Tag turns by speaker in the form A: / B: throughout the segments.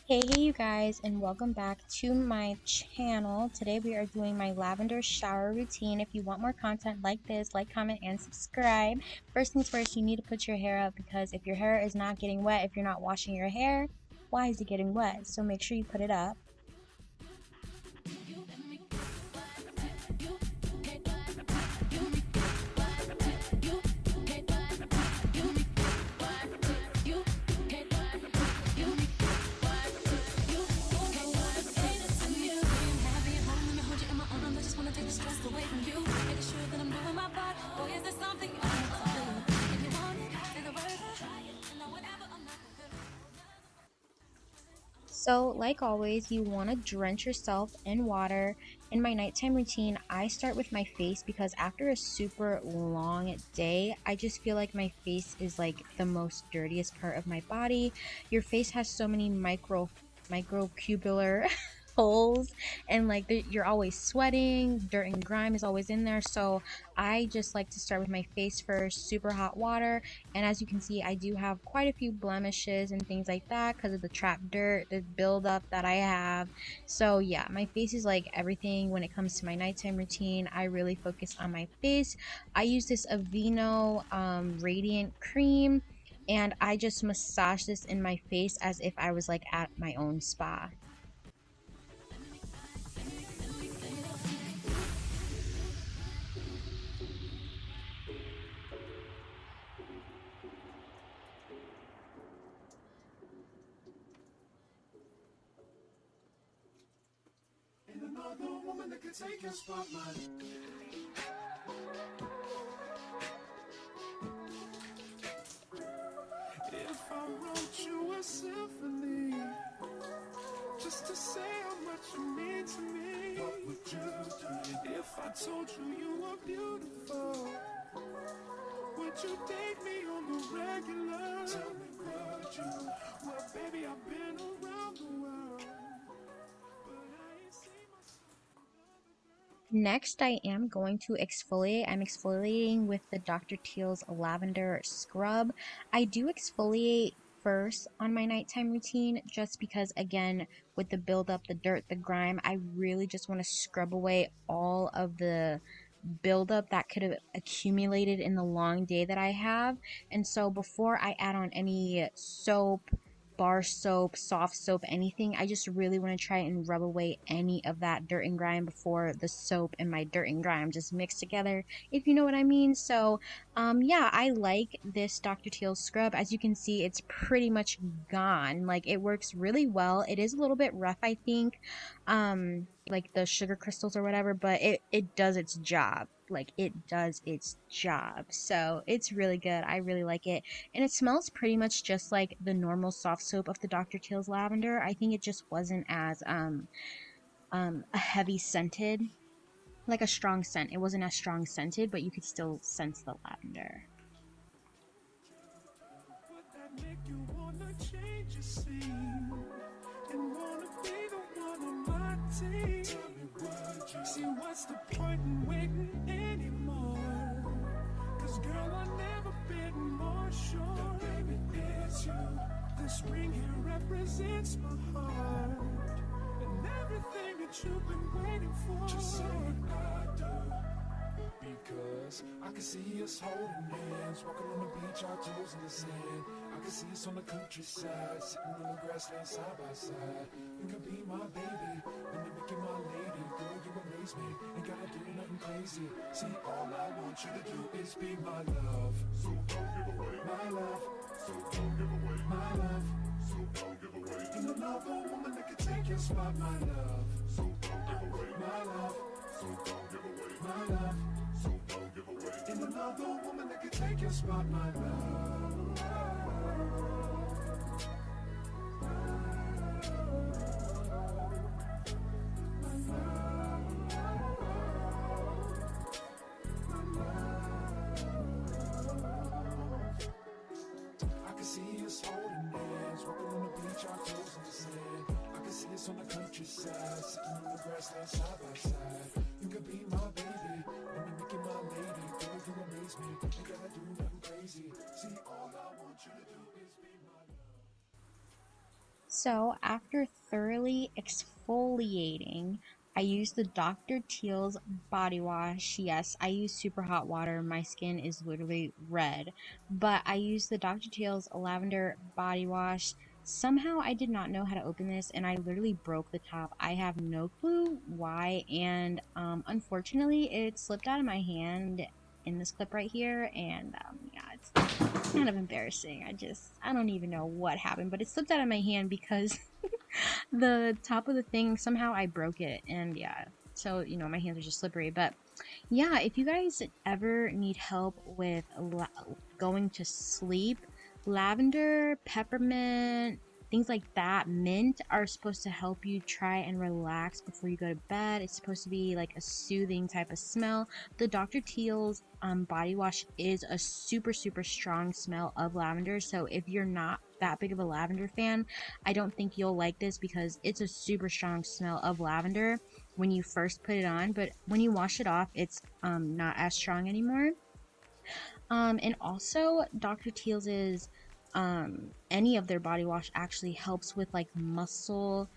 A: Hey you guys, and welcome back to my channel. Today we are doing my lavender shower routine. If you want more content like this, like, comment, and subscribe. First things first, you need to put your hair up because if your hair is not getting wet, if you're not washing your hair, why is it getting wet? So make sure you put it up. So, like always, you want to drench yourself in water. In my nighttime routine, I start with my face because after a super long day, I just feel like my face is like the most dirtiest part of my body. Your face has so many microcubular holes, and like you're always sweating, dirt and grime is always in there. So I just like to start with my face first, super hot water. And as you can see, I do have quite a few blemishes and things like that because of the trapped dirt, the buildup that I have. So yeah, my face is like everything when it comes to my nighttime routine. I really focus on my face. I use this Aveeno Radiant Cream, and I just massage this in my face as if I was like at my own spa.
B: Ain't another woman that can take your spotlight. If I wrote you a symphony, just to say how much you mean to me, what would you do? If I told you you were beautiful, would you date me on the regular? Tell me, would you? Well, baby, I've been around the world, but I ain't seen myself.
A: Next, I am going to exfoliate. I'm exfoliating with the Dr. Teals Lavender Scrub. I do exfoliate first on my nighttime routine just because, again, with the buildup, the dirt, the grime, I really just want to scrub away all of the buildup that could have accumulated in the long day that I have. And so before I add on any soap, bar soap, soft soap, anything, I just really want to try and rub away any of that dirt and grime before the soap and my dirt and grime just mix together, if you know what I mean. So yeah, I like this Dr. Teal's scrub. As you can see, it's pretty much gone. Like, it works really well. It is a little bit rough, I think, like the sugar crystals or whatever, but it does its job. Like, it does its job. So it's really good. I really like it. And it smells pretty much just like the normal soft soap of the Dr. Teal's lavender. I think it just wasn't as a heavy scented, like a strong scent. It wasn't as strong scented, but you could still sense the lavender.
B: Would that make you wanna change your scene and wanna be the one on my team? Tell me, would you? See, what's the point in waiting anymore? Cause girl, I've never been more sure that baby it's you. This ring here represents my heart and everything that you've been waiting for. Just say I do. Because I can see us holding hands, walking on the beach, our toes in the sand. I can see us on the countryside, sitting on the grassland side by side. You can be my baby, when you make you my lady. Girl, you amaze me, ain't gotta do nothing crazy. See, all I want you to do is be my love. So don't give away my love. So don't give away my love. So don't give away. Ain't another woman that can take your spot, my love. So don't give away my love. So don't give away my love. So don't give away. Ain't another woman that can take your spot, my love. I can see us holding hands, walking on the beach, our toes in the sand. I can see us on the countryside, sitting on the grassland side by side. You can be my baby, when you make you my lady. Girl, you amaze me, ain't gotta do nothing crazy. See, all I want you to do is be my love.
A: So after thoroughly exfoliating, I use the Dr. Teal's body wash. Yes, I use super hot water. My skin is literally red. But I use the Dr. Teal's lavender body wash. Somehow I did not know how to open this and I literally broke the top. I have no clue why, and unfortunately it slipped out of my hand in this clip right here, and yeah, it's kind of embarrassing. I don't even know what happened, but it slipped out of my hand because the top of the thing, somehow I broke it, and yeah, so my hands are just slippery. But yeah, if you guys ever need help with going to sleep, lavender, peppermint, things like that, mint are supposed to help you try and relax before you go to bed. It's supposed to be like a soothing type of smell. The Dr. Teal's body wash is a super, super strong smell of lavender. So if you're not that big of a lavender fan, I don't think you'll like this because it's a super strong smell of lavender when you first put it on, but when you wash it off, it's not as strong anymore. And also Dr. Teal's any of their body wash actually helps with like muscle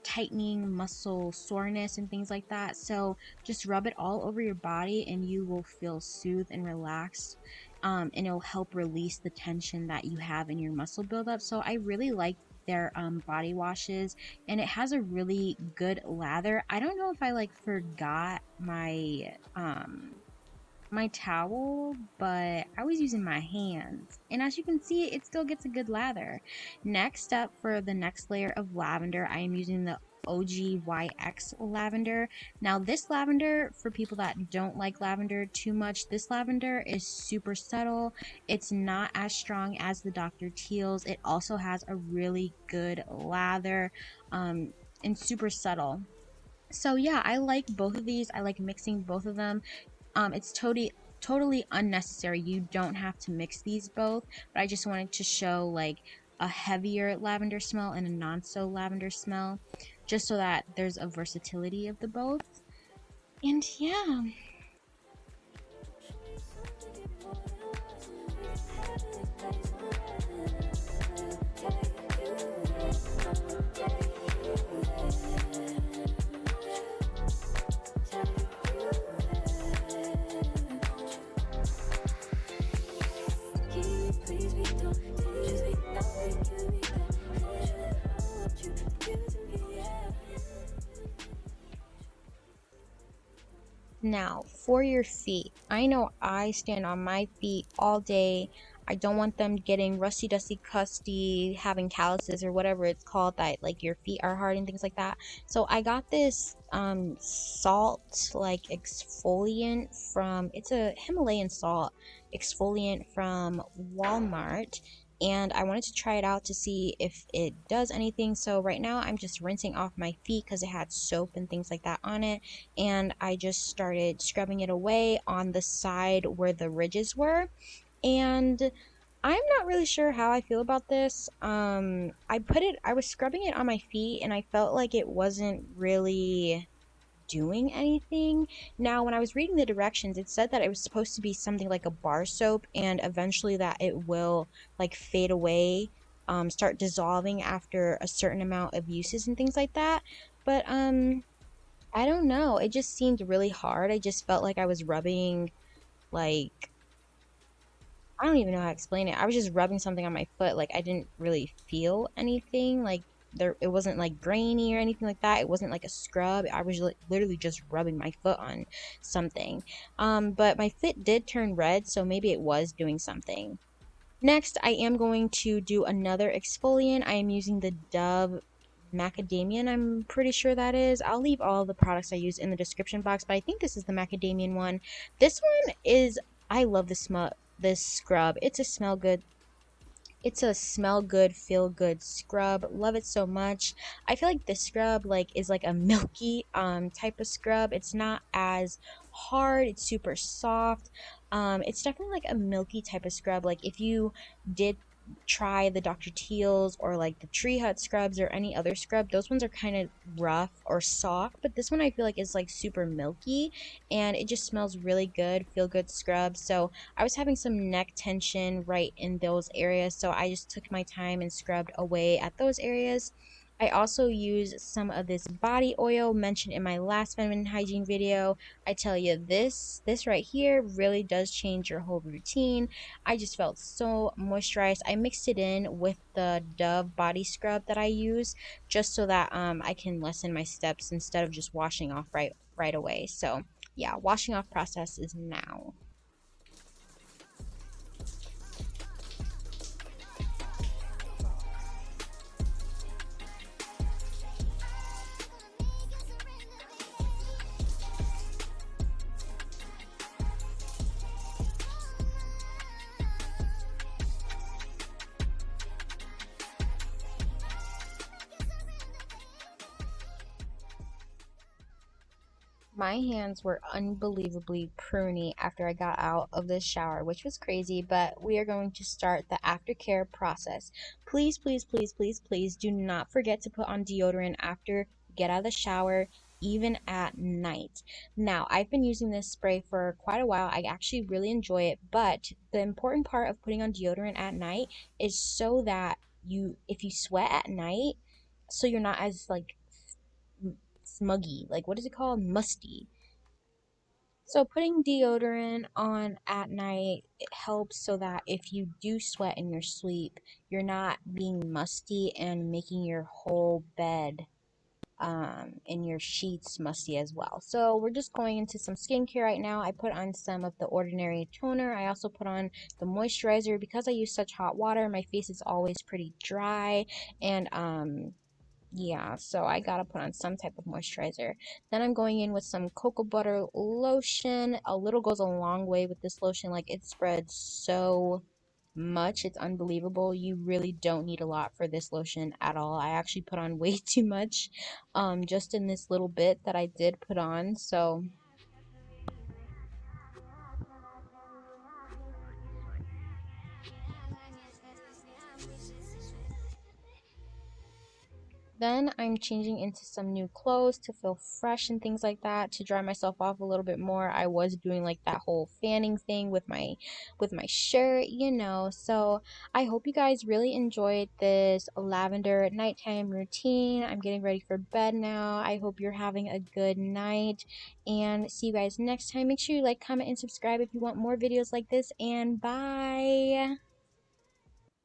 A: tightening, muscle soreness, and things like that. So just rub it all over your body and you will feel soothed and relaxed. And it'll help release the tension that you have in your muscle buildup. So I really like their body washes, and it has a really good lather. I don't know if I like forgot my towel, but I was using my hands. And as you can see, it still gets a good lather. Next up, for the next layer of lavender, I am using the ogyx lavender. Now this lavender, for people that don't like lavender too much, this lavender is super subtle. It's not as strong as the Dr. Teal's. It also has a really good lather, and super subtle. So yeah, I like both of these. I like mixing both of them. It's totally unnecessary. You don't have to mix these both, but I just wanted to show like a heavier lavender smell and a non-so lavender smell, just so that there's a versatility of the both. And yeah. Now, for your feet, I know I stand on my feet all day. I don't want them getting rusty, dusty, crusty, having calluses or whatever it's called, that like your feet are hard and things like that. So I got this salt like exfoliant from, it's a Himalayan salt exfoliant from Walmart, and I wanted to try it out to see if it does anything. So right now I'm just rinsing off my feet because it had soap and things like that on it, and I just started scrubbing it away on the side where the ridges were. And I'm not really sure how I feel about this. I was scrubbing it on my feet and I felt like it wasn't really doing anything. Now, when I was reading the directions, it said that it was supposed to be something like a bar soap, and eventually that it will like fade away, start dissolving after a certain amount of uses and things like that. But I don't know. It just seemed really hard. I just felt like I was rubbing, like, I don't even know how to explain it. I was just rubbing something on my foot. Like, I didn't really feel anything. Like, it wasn't like grainy or anything like that. It wasn't like a scrub. I was literally just rubbing my foot on something. But my foot did turn red, so maybe it was doing something. Next, I am going to do another exfoliant. I am using the Dove macadamian, I'm pretty sure that is. I'll leave all the products I use in the description box, but I think this is the macadamian one. This one is, I love this scrub. It's a smell good, feel good scrub. Love it so much. I feel like this scrub like is like a milky type of scrub. It's not as hard, it's super soft. It's definitely like a milky type of scrub. Like if you did try the Dr. Teals or like the Tree Hut scrubs or any other scrub. Those ones are kind of rough or soft, but this one I feel like is like super milky and it just smells really good, feel good scrub. So I was having some neck tension right in those areas, so I just took my time and scrubbed away at those areas. I also use some of this body oil mentioned in my last feminine hygiene video. I tell you, this right here really does change your whole routine. I just felt so moisturized. I mixed it in with the Dove body scrub that I use just so that I can lessen my steps instead of just washing off right away. So yeah, washing off process is now. My hands were unbelievably pruny after I got out of the shower, which was crazy, but we are going to start the aftercare process. Please, please, please, please, please do not forget to put on deodorant after you get out of the shower, even at night. Now, I've been using this spray for quite a while. I actually really enjoy it, but the important part of putting on deodorant at night is so that if you sweat at night, so you're not as like smuggy, like what is it called, musty. So putting deodorant on at night, it helps so that if you do sweat in your sleep, you're not being musty and making your whole bed and your sheets musty as well. So we're just going into some skincare right now. I put on some of the Ordinary toner. I also put on the moisturizer because I use such hot water. My face is always pretty dry and yeah, so I gotta put on some type of moisturizer. Then I'm going in with some cocoa butter lotion. A little goes a long way with this lotion. Like it spreads so much. It's unbelievable. You really don't need a lot for this lotion at all. I actually put on way too much just in this little bit that I did put on. So then I'm changing into some new clothes to feel fresh and things like that, to dry myself off a little bit more. I was doing like that whole fanning thing with my shirt, you know. So I hope you guys really enjoyed this lavender nighttime routine. I'm getting ready for bed now. I hope you're having a good night and see you guys next time. Make sure you like, comment, and subscribe if you want more videos like this, and bye.